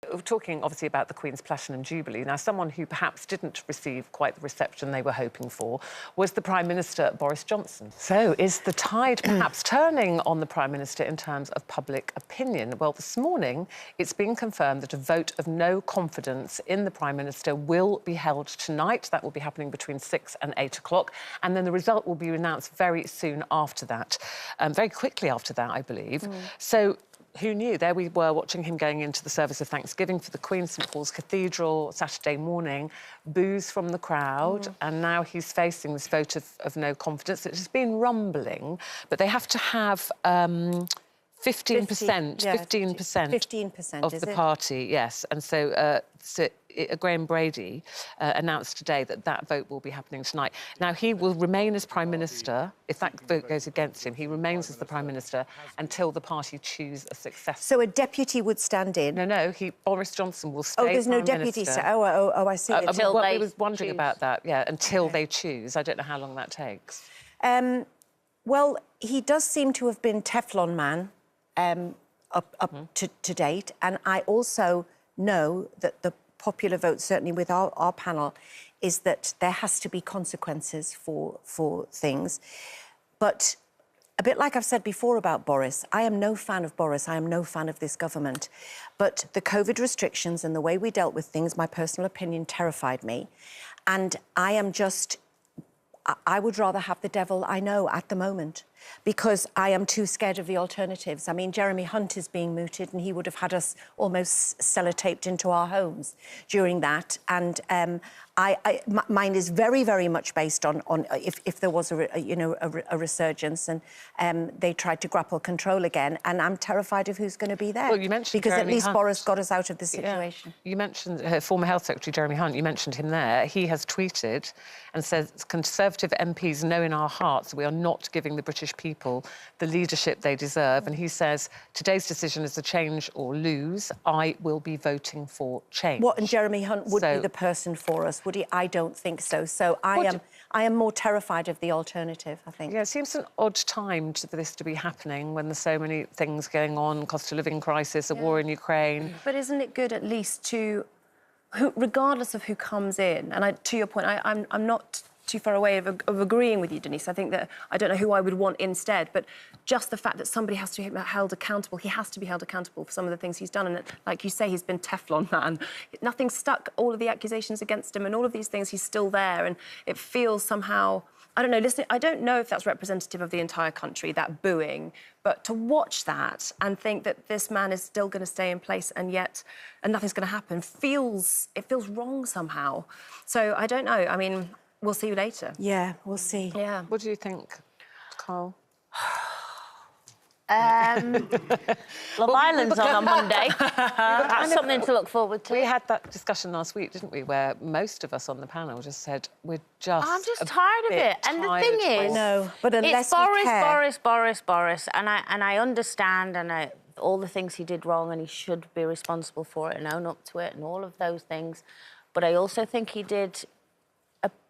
We're talking, obviously, about the Queen's Platinum Jubilee. Now, someone who perhaps didn't receive quite the reception they were hoping for was the Prime Minister, Boris Johnson. So, is the tide perhaps turning on the Prime Minister in terms of public opinion? Well, this morning, it's been confirmed that a vote of no confidence in the Prime Minister will be held tonight. That will be happening between 6 and 8 o'clock. And then the result will be announced very soon after that. Very quickly after that, I believe. So, who knew? There we were watching him going into the service of Thanksgiving for the Queen, St Paul's Cathedral, Saturday morning, boos from the crowd, and now he's facing this vote of no confidence. It has been rumbling, but they have to have 15% of the party, yes. And so, Graham Brady announced today that that vote will be happening tonight. Now, he will remain as Prime Minister. If that vote goes against him, he remains as the Prime Minister until the party choose a successor. So a deputy would stand in? No, Boris Johnson will stay. Oh, there's no Prime deputy. Minister. I see. Until they I was wondering about that, yeah, until they choose. I don't know how long that takes. Well, he does seem to have been Teflon man up to date, and I also know that the popular vote, certainly with our panel, is that there has to be consequences for things. But a bit like I've said before about Boris, I am no fan of Boris, I am no fan of this government. But the COVID restrictions and the way we dealt with things, my personal opinion, terrified me. And I would rather have the devil I know at the moment, because I am too scared of the alternatives. I mean, Jeremy Hunt is being mooted, and he would have had us almost sellotaped into our homes during that. And mine is very, very much based on if there was a resurgence and they tried to grapple control again. And I'm terrified of who's going to be there. Well, you mentioned because Jeremy at least Hunt. Boris got us out of the situation. Yeah. You mentioned former Health Secretary Jeremy Hunt. You mentioned him there. He has tweeted and says, Conservative MPs know in our hearts we are not giving the British people the leadership they deserve. And he says, today's decision is a change or lose. I will be voting for change. What, and Jeremy Hunt would be the person for us, would he? I don't think so. So I am more terrified of the alternative, I think. Yeah, it seems an odd time for this to be happening when there's so many things going on, cost of living crisis, a war in Ukraine. But isn't it good at least to, regardless of who comes in, and to your point, I'm not too far away of agreeing with you, Denise. I think that I don't know who I would want instead, but just the fact that somebody has to be held accountable, he has to be held accountable for some of the things he's done. And like you say, he's been Teflon man. Nothing stuck, all of the accusations against him and all of these things, he's still there. And it feels somehow, I don't know, listen, I don't know if that's representative of the entire country, that booing, but to watch that and think that this man is still going to stay in place and nothing's going to happen, it feels wrong somehow. So I don't know, I mean, we'll see you later. Yeah, we'll see. Yeah. What do you think, Carl? Love Island's on Monday. That's something to look forward to. We had that discussion last week, didn't we, where most of us on the panel just said we're just I'm just tired of it. And the thing is, no, but unless it's Boris, we care. Boris, and I understand all the things he did wrong, and he should be responsible for it and own up to it and all of those things. But I also think he did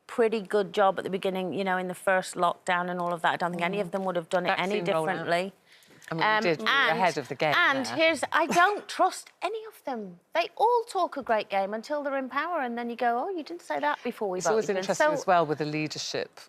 pretty good job at the beginning, you know, in the first lockdown and all of that. I don't think any of them would have done it any differently. I mean, we did. We were ahead of the game. And I don't trust any of them. They all talk a great game until they're in power, and then you go, oh, you didn't say that before we voted. It's always interesting as well with the leadership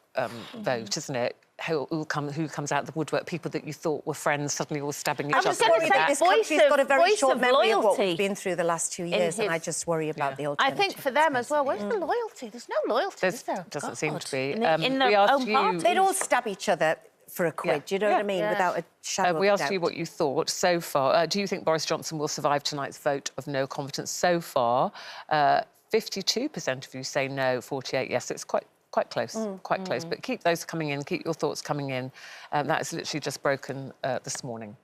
vote, isn't it? Who comes out the woodwork? People that you thought were friends suddenly all stabbing each other. I just worry that this country's got a very short memory of what we've been through the last 2 years, and I just worry about the alternative. I think for them as well, where's the loyalty? There's no loyalty, is there? Doesn't seem to be. In their own party. They'd all stab each other for a quid, do you know what I mean? Without a shadow of a doubt. We asked you what you thought so far. Do you think Boris Johnson will survive tonight's vote of no confidence? So far, 52% of you say no, 48% yes. It's quite close, quite close. But keep those coming in, keep your thoughts coming in. That is literally just broken this morning.